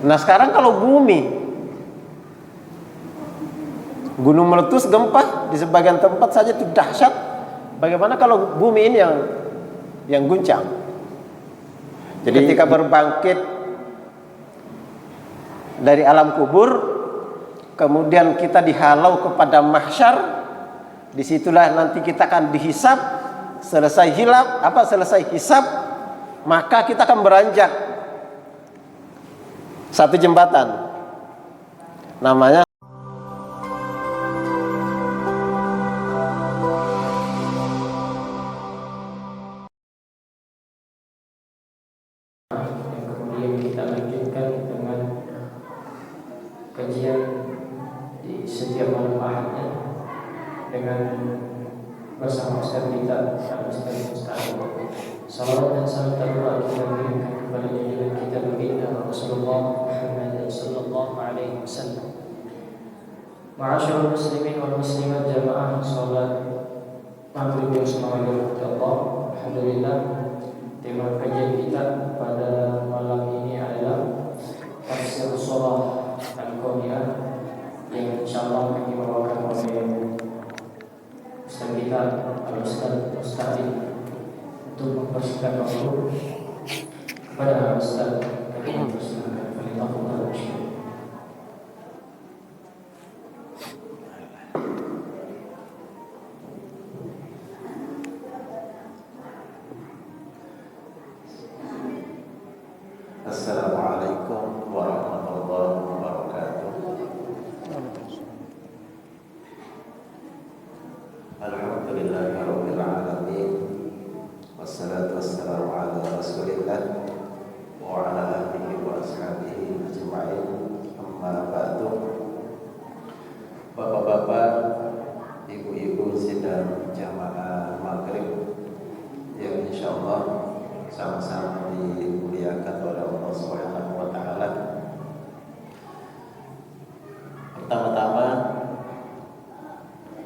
Nah sekarang kalau bumi, gunung meletus, gempa di sebagian tempat saja itu dahsyat. Bagaimana kalau bumi ini yang guncang? Jadi ketika berbangkit dari alam kubur, kemudian kita dihalau kepada mahsyar, disitulah nanti kita akan dihisab. Selesai hisab, maka kita akan beranjak satu jembatan, namanya yang kemudian kita lanjutkan dengan kajian di setiap malam Ahadnya dengan bersama Ustaz kita Ustaz Mustaqim. Salawat dan salam terdoa kita berikan kepada junjungan kita baginda Rasulullah Muhammad sallallahu alaihi wasallam. Ma'asyiral muslimin wal muslimat jamaah salat maghrib yang semoga Allah. Alhamdulillah, tema kajian kita pada malam ini adalah tafsir surah Al-Qari'ah yang insyaallah akan dibawakan oleh Ustaz kita Al-Ustaz Mustaqim. Untuk mempersingkat waktu kepada Ustaz kami mempersilakan Fadilahullah Syekh. Assalamualaikum warahmatullahi wabarakatuh. Alhamdulillahirabbil alamin. Wassalatu wassalamu ala Rasulillah wa ala alihi wa ashabihi ajma'in. Amma ba'du. Bapak-bapak, ibu-ibu sidang jamaah maghrib yang insyaallah sama-sama dimuliakan oleh Allah Subhanahu wa taala. Pertama-tama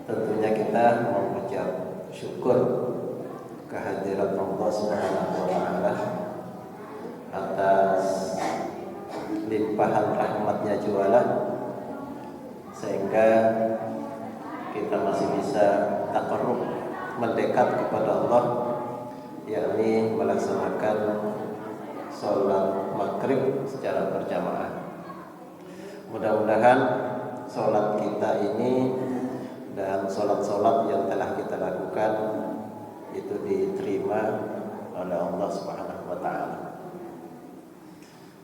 tentunya kita mengucap syukur kehadirat Allah Subhanahu wa taala atas limpahan rahmatnya jualah, sehingga kita masih bisa taqarrub, mendekat kepada Allah, yakni melaksanakan sholat maghrib secara berjamaah. Mudah-mudahan sholat kita ini dan sholat-sholat yang telah kita lakukan itu diterima oleh Allah Subhanahu wa taala.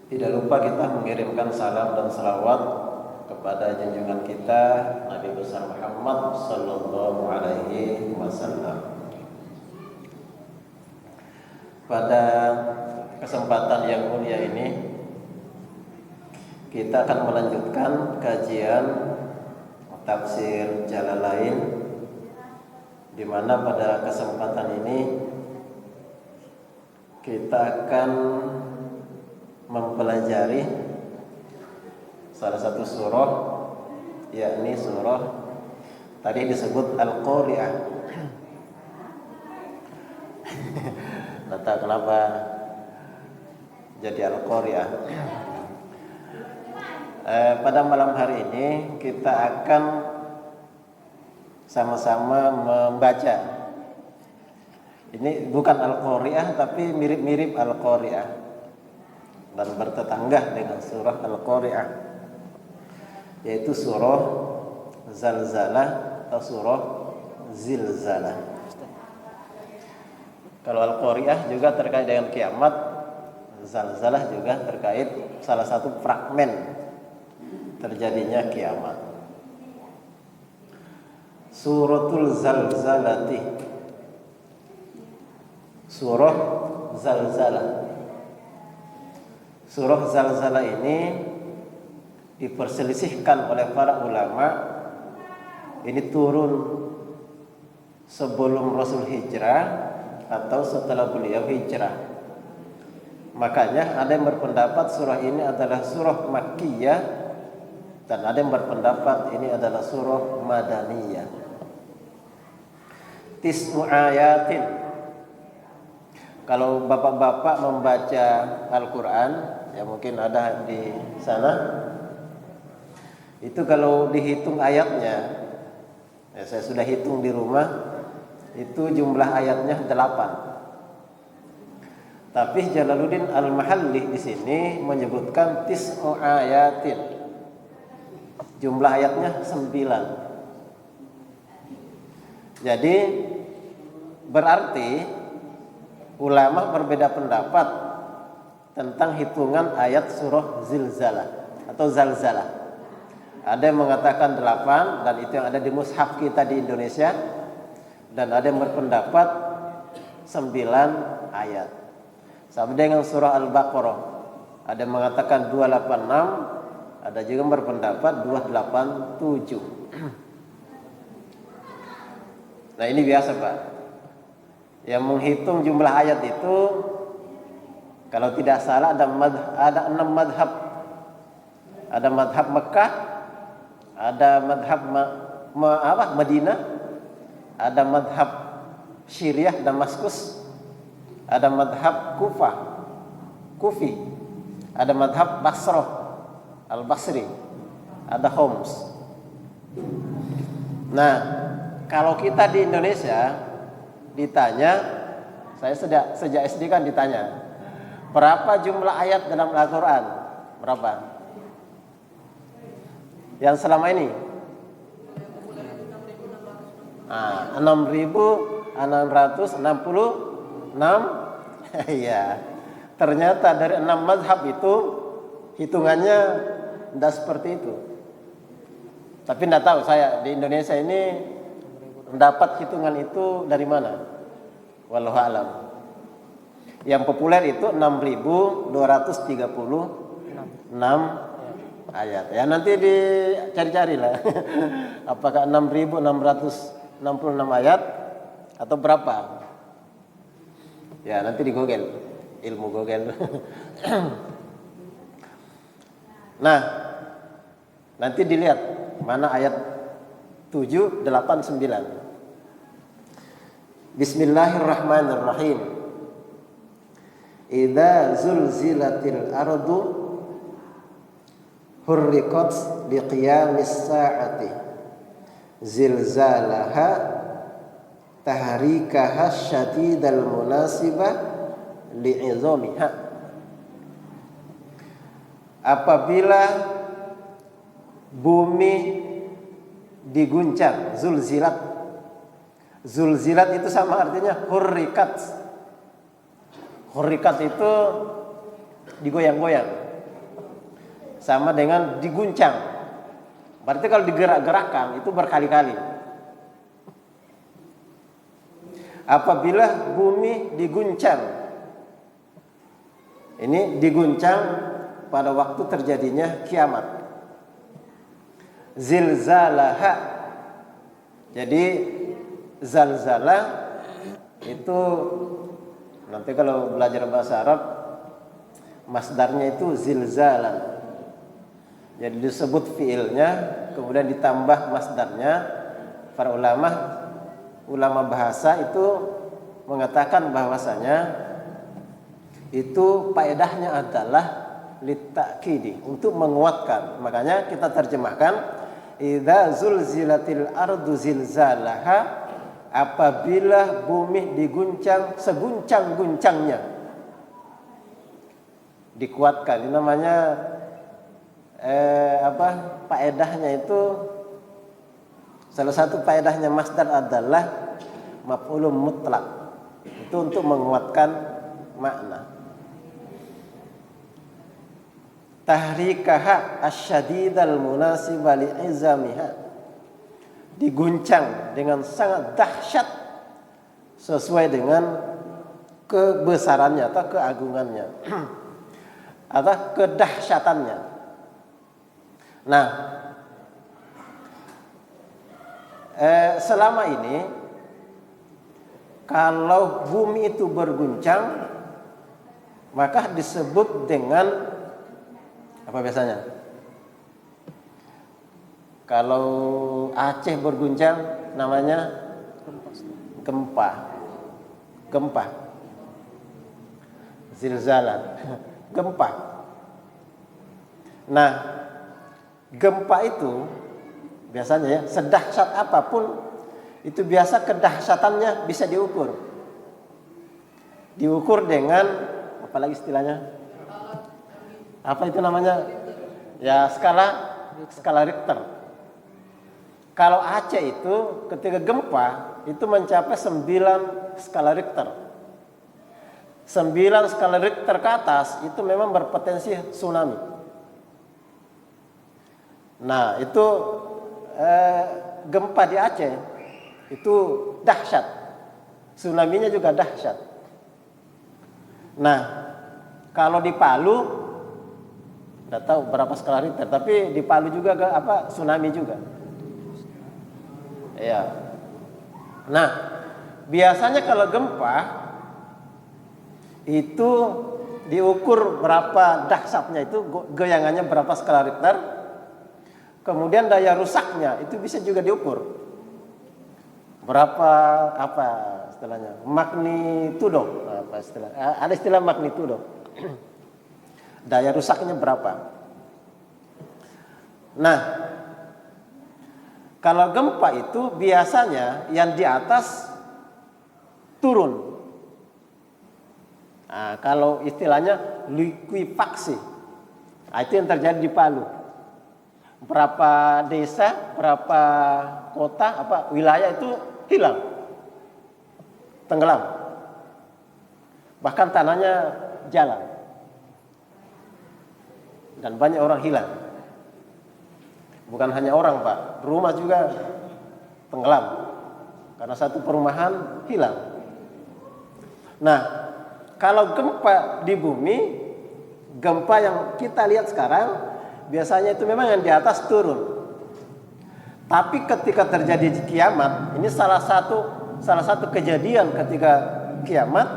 Tidak lupa kita mengirimkan salam dan salawat kepada junjungan kita Nabi besar Muhammad sallallahu alaihi wasallam. Pada kesempatan yang mulia ini kita akan melanjutkan kajian tafsir Jalalain, di mana pada kesempatan ini kita akan mempelajari salah satu surah, yakni surah tadi disebut Al-Qari'ah. Nggak tahu kenapa jadi Al-Qari'ah. Pada malam hari ini kita akan sama-sama membaca. Ini bukan Al-Qari'ah tapi mirip-mirip Al-Qari'ah dan bertetangga dengan surah Al-Qari'ah, yaitu surah Zalzalah atau surah Zilzalah. Kalau Al-Qari'ah juga terkait dengan kiamat, Zalzalah juga terkait salah satu fragmen terjadinya kiamat. Suratul Zalzalati, surah Zalzalah. Surah Zalzalah ini diperselisihkan oleh para ulama. Ini turun sebelum Rasul hijrah atau setelah beliau hijrah. Makanya ada yang berpendapat surah ini adalah surah Makkiyah, dan ada yang berpendapat ini adalah surah Madaniyah. Tis'u ayatin. Kalau bapak-bapak membaca Al-Quran ya mungkin ada di sana. Itu kalau dihitung ayatnya, ya saya sudah hitung di rumah, itu jumlah ayatnya 8. Tapi Jalaluddin Al-Mahalli di sini menyebutkan tis'u ayatin. Jumlah ayatnya 9. Jadi berarti ulama berbeda pendapat tentang hitungan ayat surah Zilzalah atau Zalzalah. Ada yang mengatakan 8 dan itu yang ada di mushaf kita di Indonesia, dan ada yang berpendapat 9 ayat. Sama dengan surah Al-Baqarah, ada yang mengatakan 286, ada juga yang berpendapat 287. Nah ini biasa Pak, yang menghitung jumlah ayat itu kalau tidak salah ada 6 madhab. Ada madhab Mekah, ada madhab Madinah, ada madhab Syriah Damaskus, ada madhab Kufi, ada madhab Basrah Al-Basri, ada Homs. Nah kalau kita di Indonesia ditanya, saya sejak SD kan ditanya, berapa jumlah ayat dalam Al-Quran? Berapa? Yang selama ini? 6.666. Iya. Ternyata dari 6 mazhab itu hitungannya tidak seperti itu. Tapi tidak tahu saya di Indonesia ini mendapat hitungan itu dari mana? Wallahu a'lam. Yang populer itu 6.236 ayat. Ya nanti dicari-cari lah. Apakah 6.666 ayat atau berapa? Ya nanti di Google, ilmu Google. Nah, nanti dilihat mana ayat 7, 8, 9. Bismillahirrahmanirrahim. Idza zulzilatil ardu hurriqat liqiyamis sa'ati zilzalaha tahrikaha syadidal munasibah li'izamiha. Apabila bumi diguncang, zulzilat. Zulzilat itu sama artinya hurrikat. Hurrikat itu digoyang-goyang, sama dengan diguncang. Berarti kalau digerak-gerakkan itu berkali-kali. Apabila bumi diguncang, ini diguncang pada waktu terjadinya kiamat. Zilzalaha. Jadi zalzalah itu nanti kalau belajar bahasa Arab masdarnya itu zilzalan. Jadi disebut fiilnya kemudian ditambah masdarnya. Para ulama bahasa itu mengatakan bahwasanya itu faedahnya adalah litakidi, untuk menguatkan. Makanya kita terjemahkan idza zulzilatil ardu zilzalaha, apabila bumi diguncang seguncang-guncangnya. Dikuatkan. Ini namanya faedahnya itu, salah satu faedahnya masdar adalah maf'ulun mutlak. Itu untuk menguatkan makna. Tahrikaha asyadidal munasibah li'izamiha, diguncang dengan sangat dahsyat sesuai dengan kebesarannya atau keagungannya atau kedahsyatannya. Nah, selama ini kalau bumi itu berguncang maka disebut dengan apa biasanya? Kalau Aceh berguncang namanya gempa. Zilzalan. Gempa. Nah, gempa itu biasanya ya, sedahsyat apapun itu biasa kedahsyatannya bisa diukur. Diukur dengan apalagi istilahnya? Apa itu namanya? Ya, skala Richter. Kalau Aceh itu ketika gempa itu mencapai 9 skala Richter. 9 skala Richter ke atas itu memang berpotensi tsunami. Nah, itu gempa di Aceh itu dahsyat. Tsunaminya juga dahsyat. Nah, kalau di Palu tidak tahu berapa skala Richter, tapi di Palu juga tsunami juga. Ya. Nah, biasanya kalau gempa itu diukur berapa dahsyatnya, itu goyangannya berapa skala Richter. Kemudian daya rusaknya itu bisa juga diukur. Berapa istilahnya? Magnitudo, ada istilah magnitudo. Daya rusaknya berapa? Nah, kalau gempa itu biasanya yang di atas turun. Nah, kalau istilahnya likuifaksi. Nah, itu yang terjadi di Palu. Berapa desa, berapa kota, wilayah itu hilang, tenggelam. Bahkan tanahnya jalan. Dan banyak orang hilang. Bukan hanya orang, Pak, rumah juga tenggelam. Karena satu perumahan hilang. Nah, kalau gempa di bumi, gempa yang kita lihat sekarang biasanya itu memang yang di atas turun. Tapi ketika terjadi kiamat, ini salah satu kejadian ketika kiamat,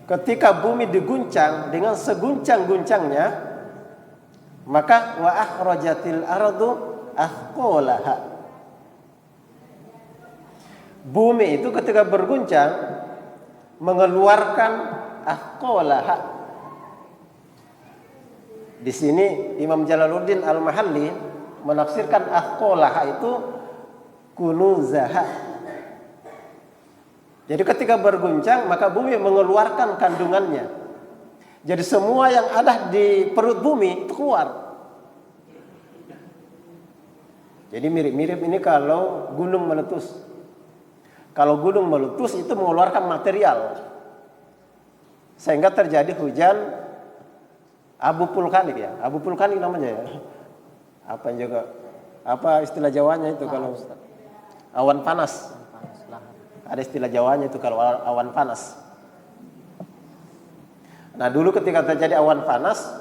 ketika bumi diguncang dengan seguncang-guncangnya, maka wa akhrajatil ardu athqalaha. Bumi itu ketika berguncang mengeluarkan athqalaha. Di sini Imam Jalaluddin Al-Mahalli menafsirkan athqalaha itu kunuzaha. Jadi ketika berguncang maka bumi mengeluarkan kandungannya. Jadi semua yang ada di perut bumi itu keluar. Jadi mirip-mirip ini kalau gunung meletus. Kalau gunung meletus itu mengeluarkan material sehingga terjadi hujan abu vulkanik ya. Abu vulkanik namanya ya. Apa istilah Jawanya itu kalau awan panas. Ada istilah Jawanya itu kalau awan panas. Nah, dulu ketika terjadi awan panas,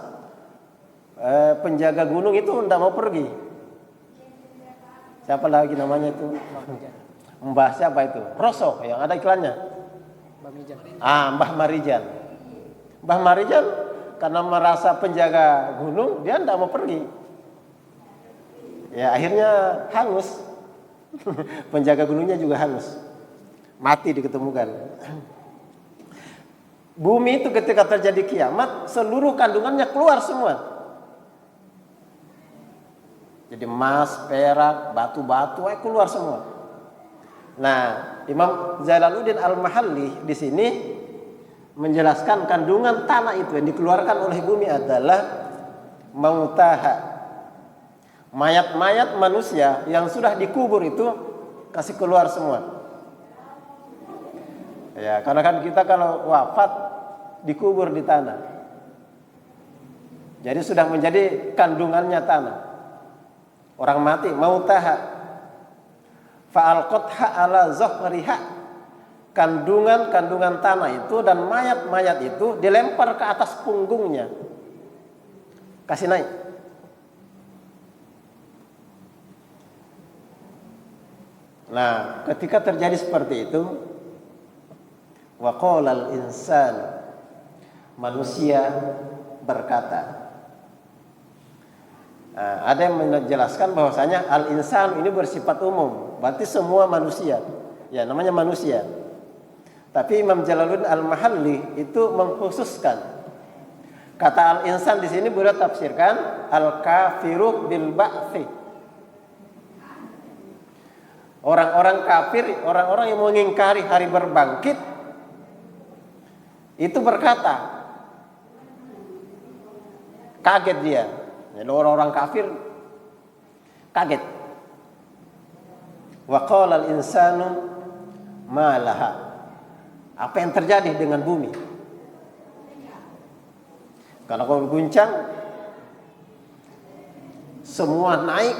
penjaga gunung itu tidak mau pergi. Siapa lagi namanya itu? Mbah siapa itu? Roso yang ada iklannya. Mbah Marijan. Mbah Marijan karena merasa penjaga gunung, dia tidak mau pergi. Ya, akhirnya hangus. Penjaga gunungnya juga hangus. Mati diketemukan. Bumi itu ketika terjadi kiamat, seluruh kandungannya keluar semua. Jadi emas, perak, batu-batu keluar semua. Nah, Imam Jalaluddin Al-Mahalli di sini menjelaskan kandungan tanah itu yang dikeluarkan oleh bumi adalah mautaha. Mayat-mayat manusia yang sudah dikubur itu kasih keluar semua. Ya, karena kan kita kalau wafat dikubur di tanah. Jadi sudah menjadi kandungannya tanah. Orang mati mautaha. Fa'alqatha ala zahriha. Kandungan tanah itu dan mayat-mayat itu dilempar ke atas punggungnya. Kasih naik. Nah, ketika terjadi seperti itu, wa qalal insan, manusia berkata. Nah, ada yang menjelaskan bahwasanya al-insan ini bersifat umum, berarti semua manusia. Ya, namanya manusia. Tapi Imam Jalaluddin Al-Mahalli itu mengkhususkan Kata al-insan di sini beliau tafsirkan al-kafiru bil ba'thi. Orang-orang kafir, orang-orang yang mengingkari hari berbangkit itu berkata, kaget dia. Jadi orang-orang kafir kaget. Wa qala al-insanu ma laha. Apa yang terjadi dengan bumi? Kalau kau guncang, semua naik,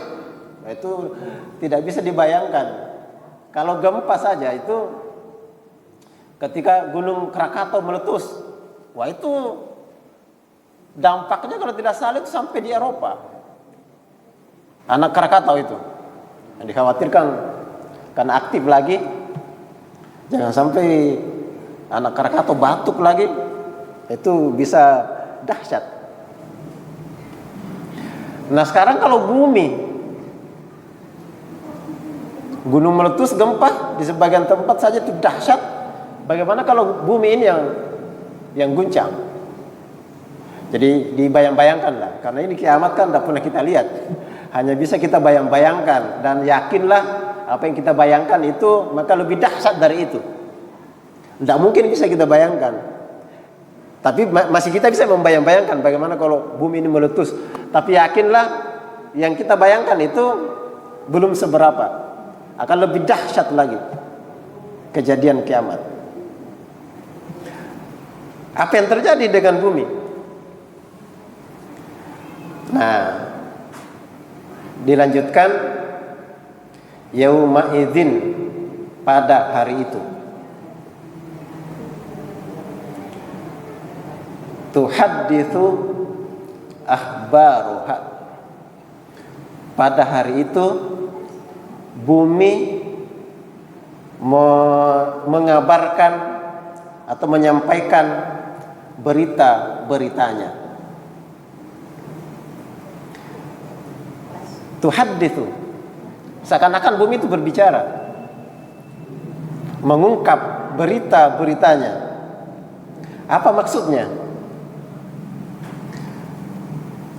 itu tidak bisa dibayangkan. Kalau gempa saja itu, ketika Gunung Krakatau meletus, wah itu dampaknya kalau tidak salah itu sampai di Eropa. Anak Krakatau itu, yang dikhawatirkan karena aktif lagi, jangan sampai anak Krakatau batuk lagi, itu bisa dahsyat. Nah sekarang kalau bumi gunung meletus, gempa di sebagian tempat saja itu dahsyat, bagaimana kalau bumi ini yang guncang? Jadi dibayang-bayangkan lah, karena ini kiamat kan tidak pernah kita lihat, hanya bisa kita bayang-bayangkan, dan yakinlah apa yang kita bayangkan itu maka lebih dahsyat dari itu. Tidak mungkin bisa kita bayangkan. Tapi masih kita bisa membayang-bayangkan bagaimana kalau bumi ini meletus. Tapi yakinlah yang kita bayangkan itu belum seberapa. Akan lebih dahsyat lagi kejadian kiamat. Apa yang terjadi dengan bumi? Nah, dilanjutkan yauma idzin, pada hari itu. Tuhadditsu akhbaruha, pada hari itu bumi mengabarkan atau menyampaikan berita-beritanya. Tuhadditsu, seakan-akan bumi itu berbicara, mengungkap berita-beritanya. Apa maksudnya?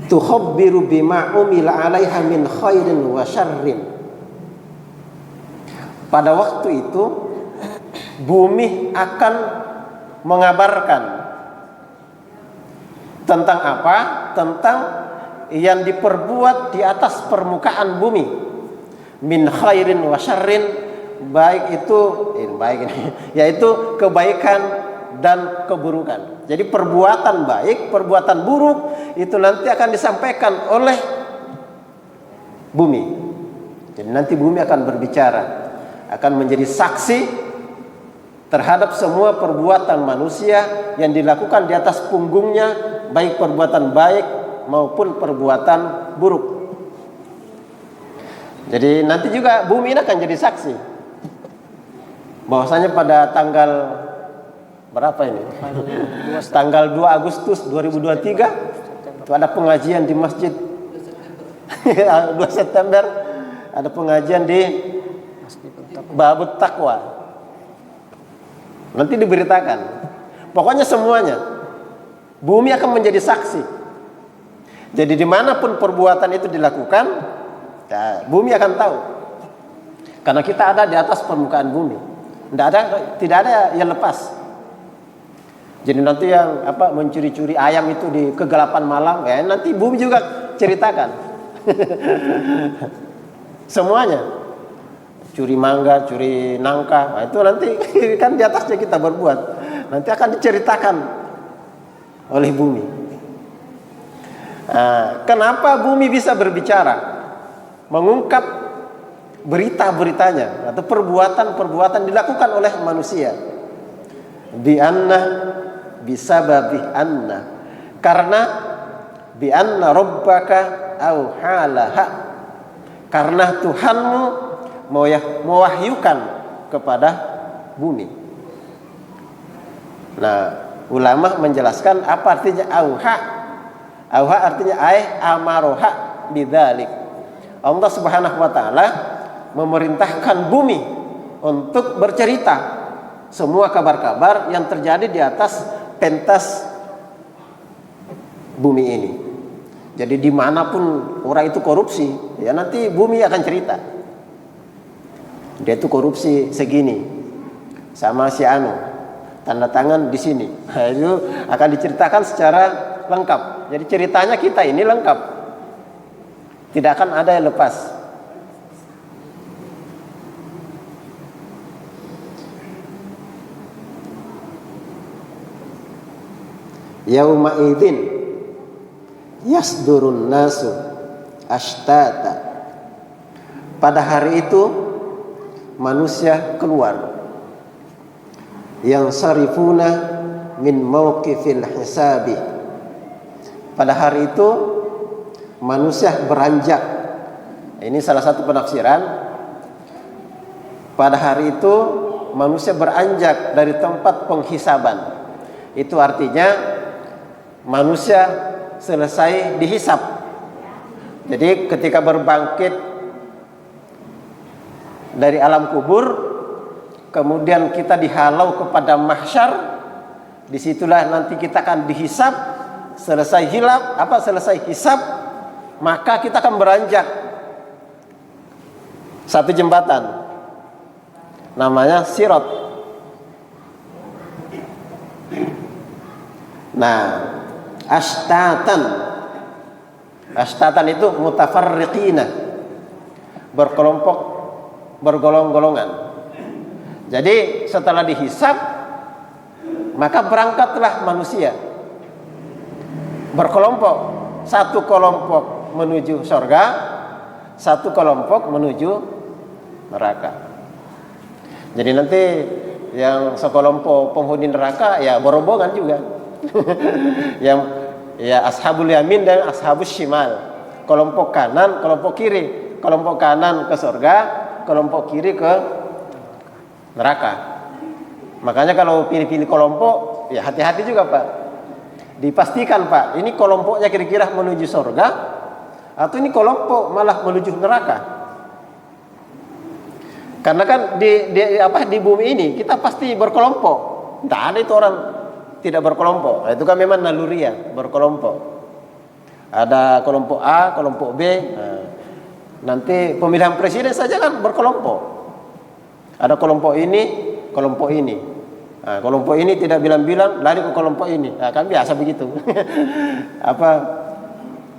Tuhabbiru bima umila 'alaiha min khairin wa syarrin. Pada waktu itu bumi akan mengabarkan tentang apa? Tentang yang diperbuat di atas permukaan bumi, min khairin wa syarrin, baik itu yaitu kebaikan dan keburukan. Jadi perbuatan baik, perbuatan buruk itu nanti akan disampaikan oleh bumi. Jadi nanti bumi akan berbicara, akan menjadi saksi terhadap semua perbuatan manusia yang dilakukan di atas punggungnya, baik perbuatan baik maupun perbuatan buruk. Jadi nanti juga bumi ini akan jadi saksi bahwasanya pada tanggal berapa ini? Tanggal 2 Agustus 2023 itu ada pengajian di masjid. 2 September ada pengajian di Babut Taqwa. Nanti diberitakan. Pokoknya semuanya bumi akan menjadi saksi. Jadi dimanapun perbuatan itu dilakukan, ya, bumi akan tahu. Karena kita ada di atas permukaan bumi. Tidak ada yang lepas. Jadi nanti yang mencuri-curi ayam itu di kegelapan malam, ya nanti bumi juga ceritakan. Semuanya. Curi mangga, curi nangka, nah itu nanti kan di atasnya kita berbuat. Nanti akan diceritakan oleh bumi. Nah, kenapa bumi bisa berbicara? Mengungkap berita-beritanya atau perbuatan-perbuatan dilakukan oleh manusia. Bi anna bisababi anna, karena bi anna rabbaka auhalaha, karena Tuhanmu mewahyukan kepada bumi. Nah, ulama menjelaskan apa artinya auha. Auha artinya amaroha bidzalik. Allah Subhanahu wa taala memerintahkan bumi untuk bercerita semua kabar-kabar yang terjadi di atas pentas bumi ini. Jadi dimanapun orang itu korupsi, ya nanti bumi akan cerita. Dia itu korupsi segini sama si anu, tanda tangan di sini. Nah, itu akan diceritakan secara lengkap. Jadi ceritanya kita ini lengkap, tidak akan ada yang lepas. Yauma idzin yasdurun nasu ashtata. Pada hari itu manusia keluar, yang sarifuna min mauqifil hisabi. Pada hari itu manusia beranjak. Ini salah satu penafsiran. Pada hari itu manusia beranjak dari tempat penghisaban. Itu artinya manusia selesai dihisab. Jadi ketika berbangkit dari alam kubur, kemudian kita dihalau kepada mahsyar, disitulah nanti kita akan dihisab. Selesai selesai hisab, maka kita akan beranjak satu jembatan, namanya sirat. Nah, Ashtatan itu mutafarriqina, berkelompok, bergolong-golongan. Jadi setelah dihisab, maka berangkatlah manusia berkelompok. Satu kelompok menuju surga, satu kelompok menuju neraka. Jadi nanti yang sekelompok penghuni neraka ya berombongan juga. Yang ya ashabul yamin dan ashabus shimal, kelompok kanan, kelompok kiri. Kelompok kanan ke surga, kelompok kiri ke neraka. Makanya kalau pilih-pilih kelompok, ya hati-hati juga Pak. Dipastikan Pak, ini kelompoknya kira-kira menuju surga atau ini kelompok malah menuju neraka. Karena kan di bumi ini kita pasti berkelompok. Tidak ada itu orang tidak berkelompok. Nah, itu kan memang naluriah berkelompok. Ada kelompok A, kelompok B. Nah, nanti pemilihan presiden saja kan berkelompok. Ada kelompok ini, kelompok ini. Nah, kelompok ini tidak bilang-bilang lari ke kelompok ini. Nah, kan biasa begitu.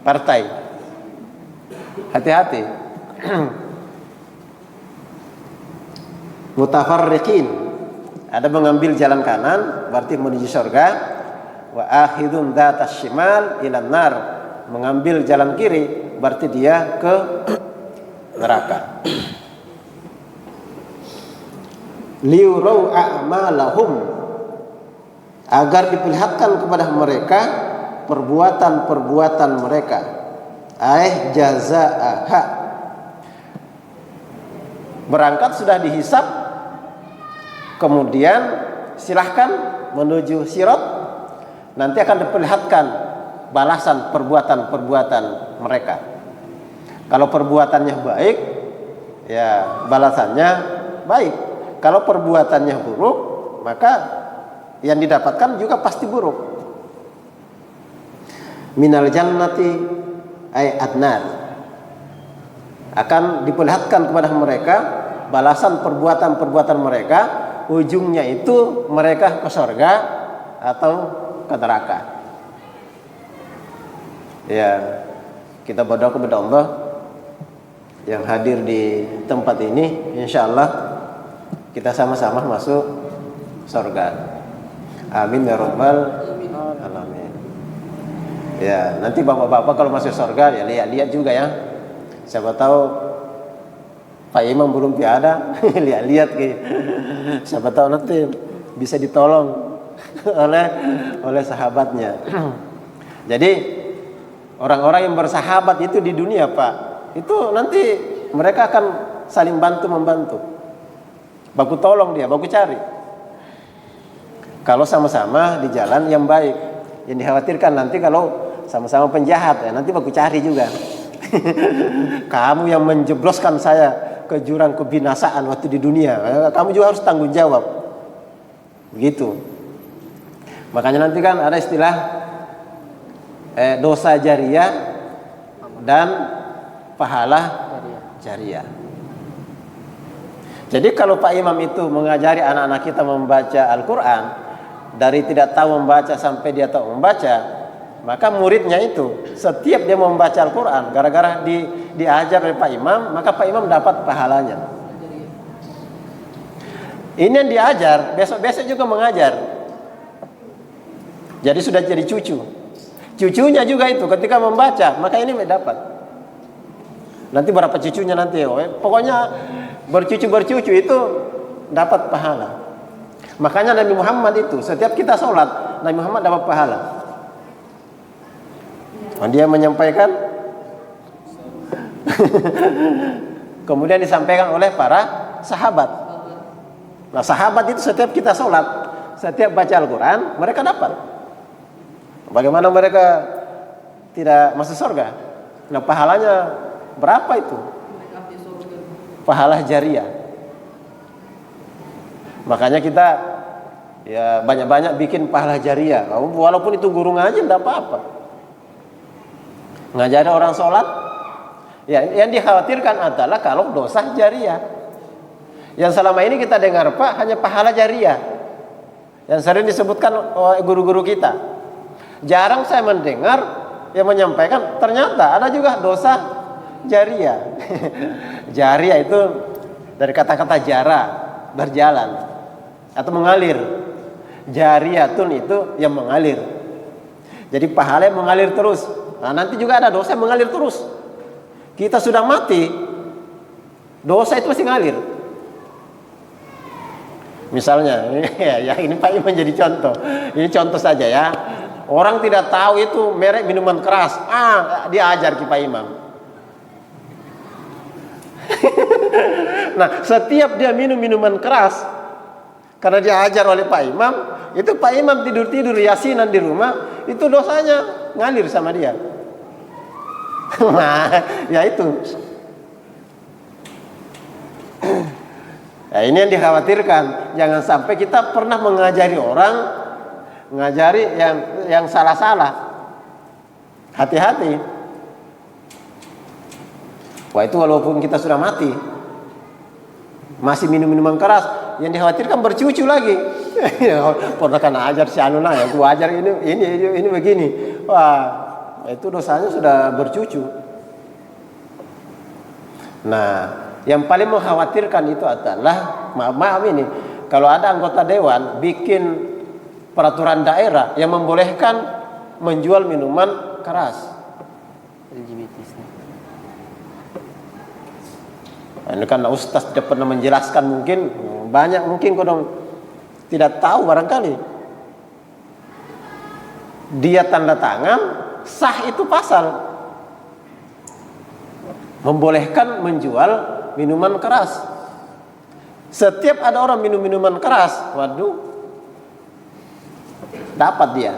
Partai. Hati-hati. Mutafarriqin. Ada mengambil jalan kanan berarti menuju surga, wa akhidun dzatas shimal ilan nar, mengambil jalan kiri berarti dia ke neraka. Liurau a'malahum, agar diperlihatkan kepada mereka perbuatan-perbuatan mereka. Jazaaha, berangkat sudah dihisab, kemudian silahkan menuju sirat, nanti akan diperlihatkan balasan perbuatan-perbuatan mereka. Kalau perbuatannya baik, ya balasannya baik. Kalau perbuatannya buruk, maka yang didapatkan juga pasti buruk. Minal jannati ay adnar, akan diperlihatkan kepada mereka balasan perbuatan-perbuatan mereka. Ujungnya itu mereka ke surga atau ke neraka. Ya, kita berdoa kepada Allah yang hadir di tempat ini, insya Allah kita sama-sama masuk surga. Amin ya rabbal alamin. Ya, nanti bapak-bapak kalau masuk surga ya lihat-lihat juga ya. Siapa tahu Pak Imam belum ada, lihat-lihat gitu. Siapa tahu nanti bisa ditolong oleh sahabatnya. Jadi orang-orang yang bersahabat itu di dunia Pak, itu nanti mereka akan saling bantu membantu. Baku tolong dia, baku cari. Kalau sama-sama di jalan yang baik. Yang dikhawatirkan nanti kalau sama-sama penjahat ya nanti baku cari juga. Kamu yang menjebloskan saya ke jurang kebinasaan waktu di dunia, kamu juga harus tanggung jawab. Begitu. Makanya nanti kan ada istilah dosa jariah dan pahala jariah. Jadi kalau Pak Imam itu mengajari anak-anak kita membaca Al-Quran, dari tidak tahu membaca sampai dia tahu membaca, maka muridnya itu setiap dia membaca Al-Quran, gara-gara diajar oleh Pak Imam, maka Pak Imam dapat pahalanya. Ini yang diajar, besok-besok juga mengajar. Jadi sudah jadi cucu. Cucunya juga itu ketika membaca, maka ini dapat. Nanti berapa cucunya nanti, pokoknya bercucu itu dapat pahala. Makanya Nabi Muhammad itu setiap kita sholat, Nabi Muhammad dapat pahala. Dia menyampaikan, kemudian disampaikan oleh para sahabat. Nah, sahabat itu setiap kita sholat, setiap baca Al-Quran, mereka dapat. Bagaimana mereka tidak masuk surga? Nah, pahalanya berapa itu? Pahala jariah. Makanya kita ya banyak-banyak bikin pahala jariah. Walaupun itu guru ngaji tidak apa-apa. Ngajari orang sholat, ya yang dikhawatirkan adalah kalau dosa jariah. Yang selama ini kita dengar Pak hanya pahala jariah, yang sering disebutkan oleh guru-guru kita. Jarang saya mendengar yang menyampaikan ternyata ada juga dosa jariah. Jariah itu dari kata-kata jara, berjalan atau mengalir. Jariyatun itu yang mengalir. Jadi pahala yang mengalir terus. Nah, nanti juga ada dosa yang mengalir terus. Kita sudah mati, dosa itu masih ngalir. Misalnya, ya ini Pak Imam menjadi contoh. Ini contoh saja ya. Orang tidak tahu itu merek minuman keras. Dia ajar Pak Imam. Nah, setiap dia minum minuman keras, karena dia ajar oleh Pak Imam, itu Pak Imam tidur-tidur yasinan di rumah, itu dosanya ngalir sama dia. Nah, ya itu. Nah, ini yang dikhawatirkan. Jangan sampai kita pernah mengajari orang, mengajari yang salah-salah. Hati-hati. Wah, itu walaupun kita sudah mati, masih minum minuman keras, yang dikhawatirkan bercucu lagi. Pernah kan ajar si Anuna ya, gua ajar ini begini. Wah, itu dosanya sudah bercucu. Nah, yang paling mengkhawatirkan itu adalah, maaf ini, kalau ada anggota dewan bikin peraturan daerah yang membolehkan menjual minuman keras. Ini kan Ustaz tidak pernah menjelaskan, mungkin banyak mungkin kodong tidak tahu barangkali. Dia tanda tangan, sah itu pasal membolehkan menjual minuman keras. Setiap ada orang minum minuman keras, waduh, dapat dia.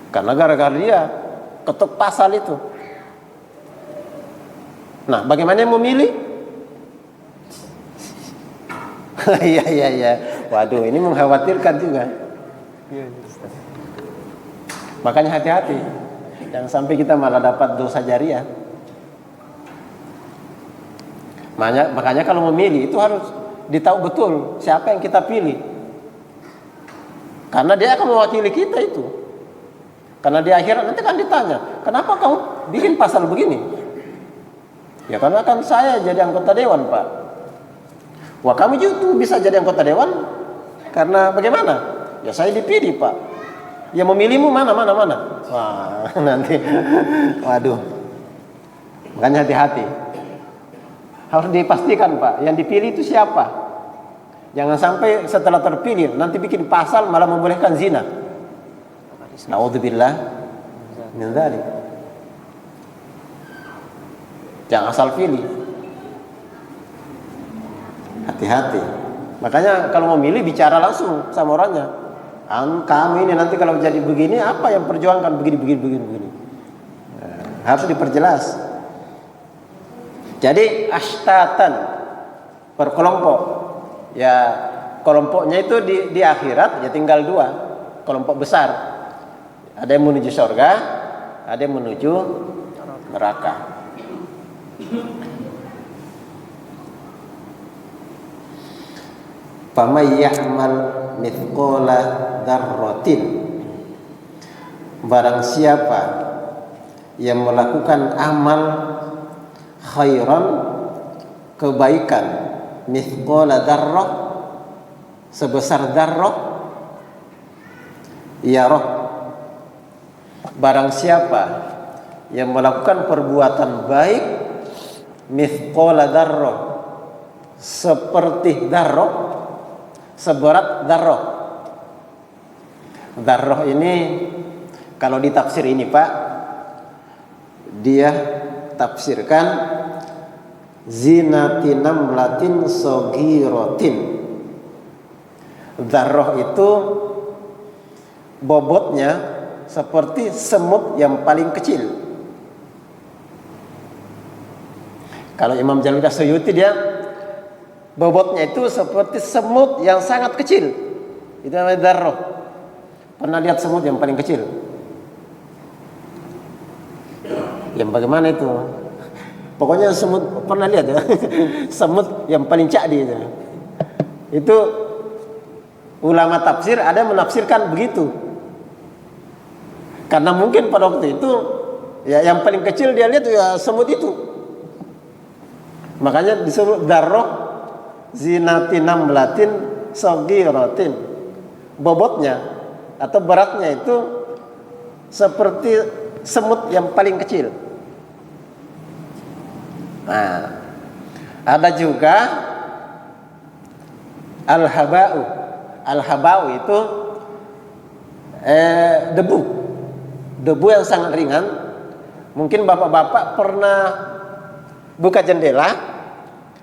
Karena gara-gara dia ketuk pasal itu. Nah, bagaimana yang memilih? Iya. Waduh, ini mengkhawatirkan juga. Makanya hati-hati. Jangan sampai kita malah dapat dosa jariah. Makanya kalau memilih itu harus ditahu betul siapa yang kita pilih. Karena dia akan mewakili kita itu. Karena di akhirat nanti kan ditanya, kenapa kamu bikin pasal begini? Ya karena kan saya jadi anggota dewan, Pak. Wah, kamu juga bisa jadi anggota dewan karena bagaimana? Ya saya dipilih, Pak. Ya memilihmu mana. Wah, nanti waduh. Makanya hati-hati. Harus dipastikan, Pak, yang dipilih itu siapa. Jangan sampai setelah terpilih nanti bikin pasal malah membolehkan zina. Na'udzubillah min dzalik. Jangan asal pilih. Hati-hati. Makanya kalau memilih bicara langsung sama orangnya. Kamu ini nanti kalau jadi begini apa yang perjuangkan begini. Harus diperjelas. Jadi ashtatan, berkelompok. Ya kelompoknya itu di akhirat ya tinggal dua kelompok besar. Ada yang menuju surga, ada yang menuju neraka. Faman ya'mal mithqala dzarratin, barang siapa yang melakukan amal khairan, kebaikan, mithqala dzarrah, sebesar dzarrah, yarah, barang siapa yang melakukan perbuatan baik mithqala dzarrah, seperti dzarrah, seberat dzarrah. Dzarrah ini kalau ditafsir ini Pak, dia tafsirkan zinati namlatin soghiratin. Dzarrah itu bobotnya seperti semut yang paling kecil. Kalau Imam Jalaluddin Suyuti dia bobotnya itu seperti semut yang sangat kecil. Itu namanya dzarrah. Pernah lihat semut yang paling kecil? Yang bagaimana itu? Pokoknya semut pernah lihat ya. Semut yang paling cakdi itu. Itu ulama tafsir ada yang menafsirkan begitu. Karena mungkin pada waktu itu ya yang paling kecil dia lihat ya semut itu. Makanya disebut dzarrah zinati namlatin soghiratin. Bobotnya atau beratnya itu seperti semut yang paling kecil. Nah, ada juga al-haba'u. Al-haba'u itu debu yang sangat ringan. Mungkin bapak-bapak pernah buka jendela,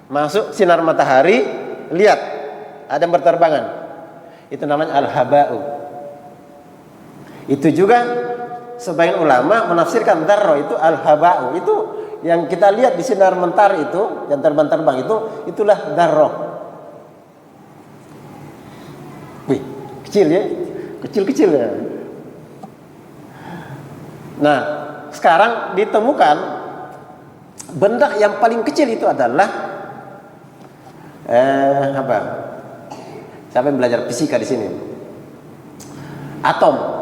masuk sinar matahari, lihat ada yang berterbangan. Itu namanya al-haba'u. Itu juga sebagian ulama menafsirkan dzarrah itu al-haba'u. Itu yang kita lihat di sinar mentari itu, yang terbang-terbang itu, itulah dzarrah. Wih, kecil ya, kecil-kecil ya. Nah, sekarang ditemukan benda yang paling kecil itu adalah apa? Siapa yang belajar fisika di sini? Atom.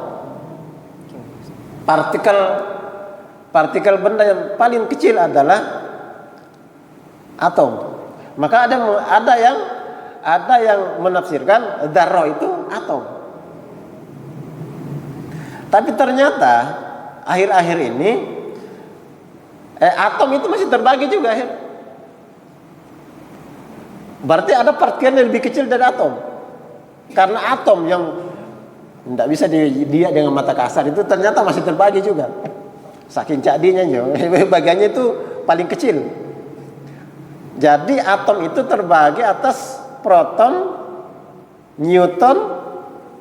Partikel benda yang paling kecil adalah atom. Maka ada yang menafsirkan dzarrah itu atom. Tapi ternyata akhir-akhir ini atom itu masih terbagi juga. Berarti ada partikel yang lebih kecil dari atom. Karena atom yang tidak bisa dilihat dengan mata kasar itu ternyata masih terbagi juga. Saking cakdinya bagiannya itu paling kecil. Jadi atom itu terbagi atas proton, neutron,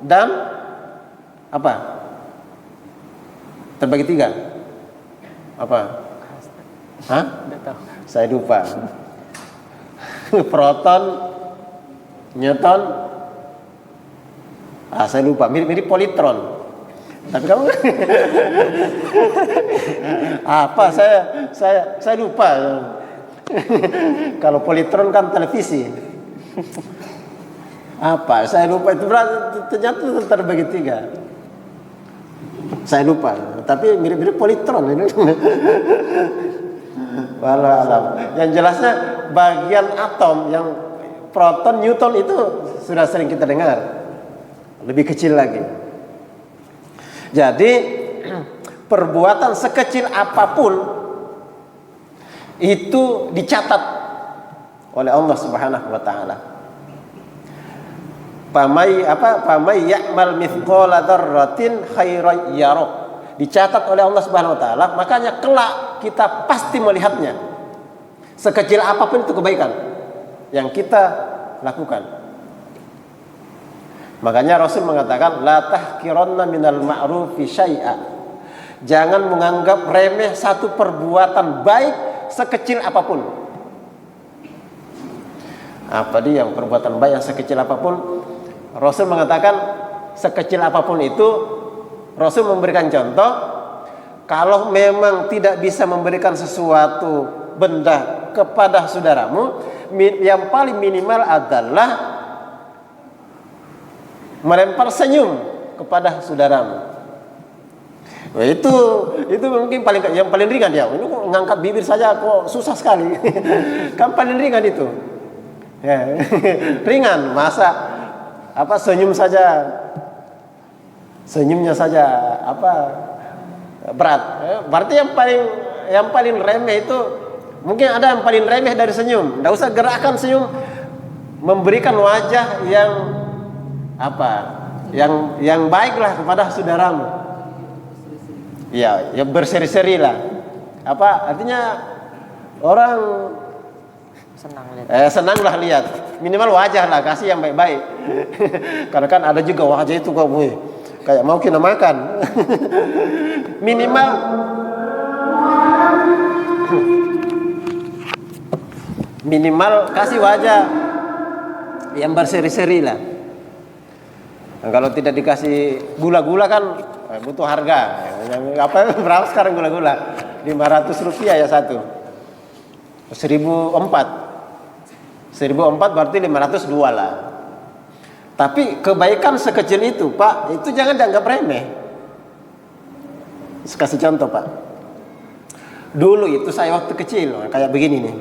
dan apa? Terbagi 3. Apa? Hah? Saya lupa. Proton, neutron, saya lupa. Mirip politron. Tapi kamu apa? Saya lupa. Kalau politron kan televisi. Apa? Saya lupa itu ternyata terbagi 3. Saya lupa. Tapi mirip politron ini. Walau alam. Yang jelasnya bagian atom yang proton, neutron itu sudah sering kita dengar. Lebih kecil lagi. Jadi perbuatan sekecil apapun itu dicatat oleh Allah Subhanahu wa taala. Pamai ya'mal mithqala dzarratin khairan yarah. Dicatat oleh Allah Subhanahu wa taala, makanya kelak kita pasti melihatnya. Sekecil apapun itu kebaikan yang kita lakukan. Makanya Rasul mengatakan la tahqiranna minal ma'rufi syai'a. Jangan menganggap remeh satu perbuatan baik sekecil apapun. Apa dia yang perbuatan baik yang sekecil apapun, Rasul mengatakan sekecil apapun itu, Rasul memberikan contoh, kalau memang tidak bisa memberikan sesuatu benda kepada saudaramu, yang paling minimal adalah melempar senyum kepada saudaramu. Nah, itu mungkin yang paling ringan ya. Ini kok ngangkat bibir saja kok susah sekali. Kan paling ringan itu. Ya, ringan, masa senyum saja, senyumnya saja berat. Berarti yang paling remeh itu, mungkin ada yang paling remeh dari senyum. Tidak usah gerakan senyum, memberikan wajah yang baiklah kepada saudaramu. Ya berseri-seri lah. Artinya orang senanglah lihat, minimal wajah lah, kasih yang baik-baik. Karena kan ada juga wajah itu kok kayak mau kena makan. minimal kasih wajah yang berseri-seri lah. Nah, kalau tidak dikasih gula-gula kan butuh harga. Berapa sekarang gula-gula? 500 rupiah ya satu. 1004 berarti 502 lah. Tapi kebaikan sekecil itu Pak, itu jangan dianggap remeh. Kasih contoh Pak. Dulu itu saya waktu kecil kayak begini nih,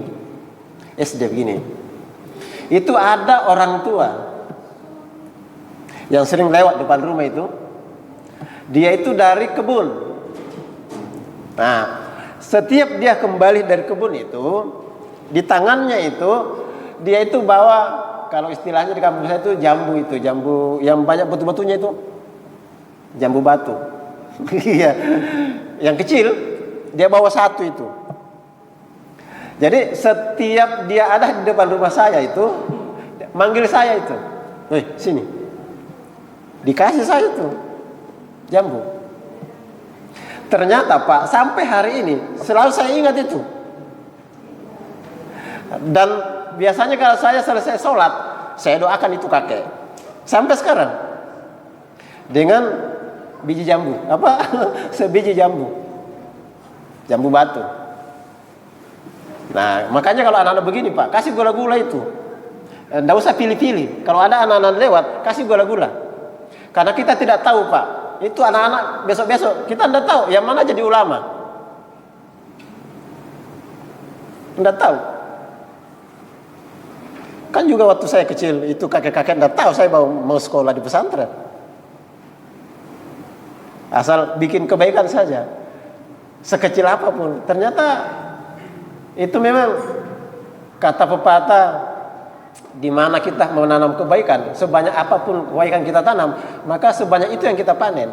SD begini. Itu ada orang tua yang sering lewat depan rumah itu. Dia itu dari kebun. Nah, setiap dia kembali dari kebun itu, di tangannya itu dia itu bawa, kalau istilahnya di kampung saya itu jambu yang banyak batu-batunya itu, jambu batu. Iya, yang kecil dia bawa satu itu. Jadi setiap dia ada di depan rumah saya itu, manggil saya itu, "Woi, sini." Dikasih saya itu jambu. Ternyata Pak, sampai hari ini selalu saya ingat itu. Dan biasanya kalau saya selesai sholat, saya doakan itu kakek. Sampai sekarang dengan biji jambu, sebiji jambu batu. Nah, makanya kalau anak-anak begini Pak, kasih gula-gula itu. Nggak usah pilih-pilih. Kalau ada anak-anak lewat, kasih gula-gula. Karena kita tidak tahu Pak, itu anak-anak besok-besok kita tidak tahu yang mana jadi ulama. Tidak tahu. Kan juga waktu saya kecil itu kakek-kakek tidak tahu saya mau sekolah di pesantren. Asal bikin kebaikan saja, sekecil apapun. Ternyata itu memang kata pepatah, di mana kita menanam kebaikan, sebanyak apapun kebaikan kita tanam, maka sebanyak itu yang kita panen.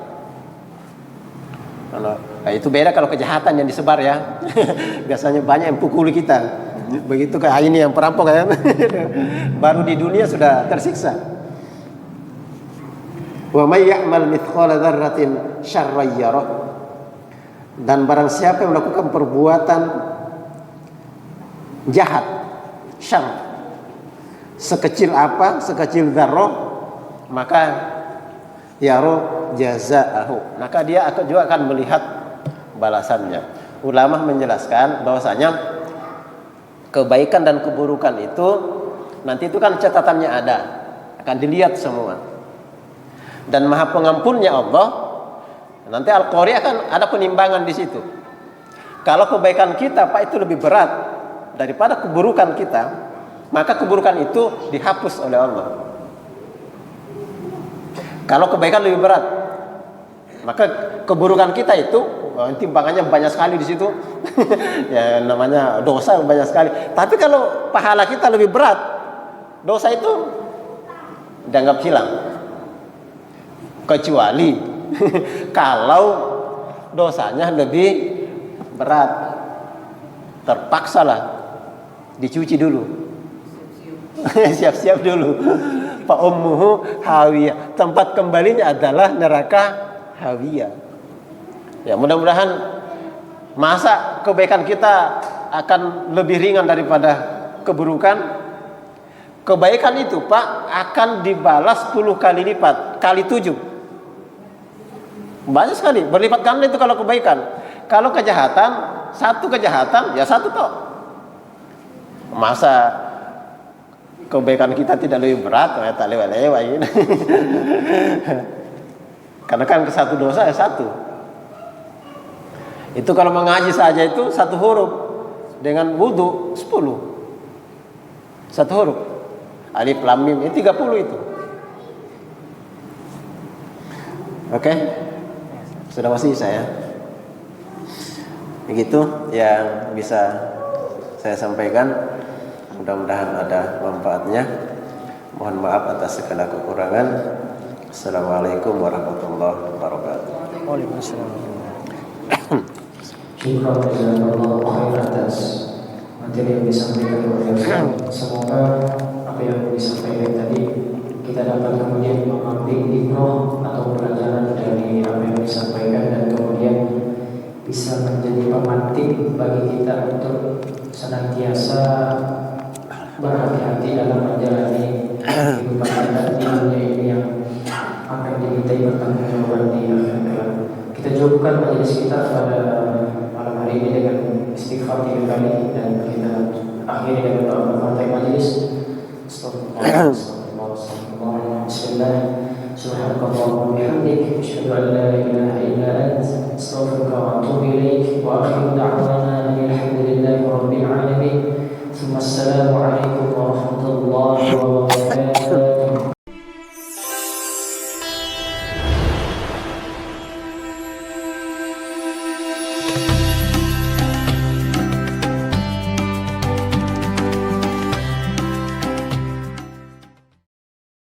Nah, itu beda kalau kejahatan yang disebar ya. Biasanya banyak yang pukuli kita. Begitu kayak ini yang perampok kan. Baru di dunia sudah tersiksa. Wa may ya'mal mithqala dzarratin syarran yarah. Dan barang siapa yang melakukan perbuatan jahat, syarr, sekecil sekecil dzarrah, maka yaro jazaahu, maka dia juga akan melihat balasannya. Ulama menjelaskan bahwasanya kebaikan dan keburukan itu nanti itu kan catatannya ada, akan dilihat semua. Dan Maha Pengampunnya Allah, nanti Al-Qari akan ada penimbangan di situ. Kalau kebaikan kita Pak itu lebih berat daripada keburukan kita, maka keburukan itu dihapus oleh Allah. Kalau kebaikan lebih berat, maka keburukan kita itu timbangannya banyak sekali di situ. Ya namanya dosa banyak sekali. Tapi kalau pahala kita lebih berat, dosa itu dianggap hilang. Kecuali kalau dosanya lebih berat, terpaksalah dicuci dulu. Siap-siap dulu. Fa ummuhu hawiyah, tempat kembalinya adalah neraka hawiyah. Ya mudah-mudahan masa kebaikan kita akan lebih ringan daripada keburukan. Kebaikan itu Pak akan dibalas 10 kali lipat, kali 7. Banyak sekali, berlipat ganda itu kalau kebaikan. Kalau kejahatan, satu kejahatan ya satu toh. Masa kebaikan kita tidak lebih berat, ya tak lewat-lewat gitu. Karena kan ke satu dosa ya satu. Itu kalau mengaji saja itu satu huruf, dengan wudu 10. Satu huruf. Alif lam mim, 30 itu. Oke? Sudah masih saya. Begitu yang bisa saya sampaikan. Mudah-mudahan ada manfaatnya. Mohon maaf atas segala kekurangan. Assalamualaikum warahmatullahi wabarakatuh. Waalaikumsalam. Syukur jazakallahu khairan atas materi yang disampaikan oleh Ustaz. Semoga apa yang disampaikan tadi kita dapat kemudian mengambil hikmah atau pelajaran dari apa yang disampaikan dan kemudian bisa menjadi pemantik bagi kita untuk senantiasa berhati-hati dalam menjalani kehidupan kita di dunia ini yang akan dimintai pertanggungjawaban di akhirat kelak. Kita cukupkan majelis kita pada malam hari ini dengan istighfar 3 kali dan kita akhiri dengan doa penutup majelis. Astagfirullah, bismillah, subhanakallahumma wa bihamdik, asyhadu an la ilaha illa anta, astaghfiruka wa atubu ilaik, wa akhiru da'wana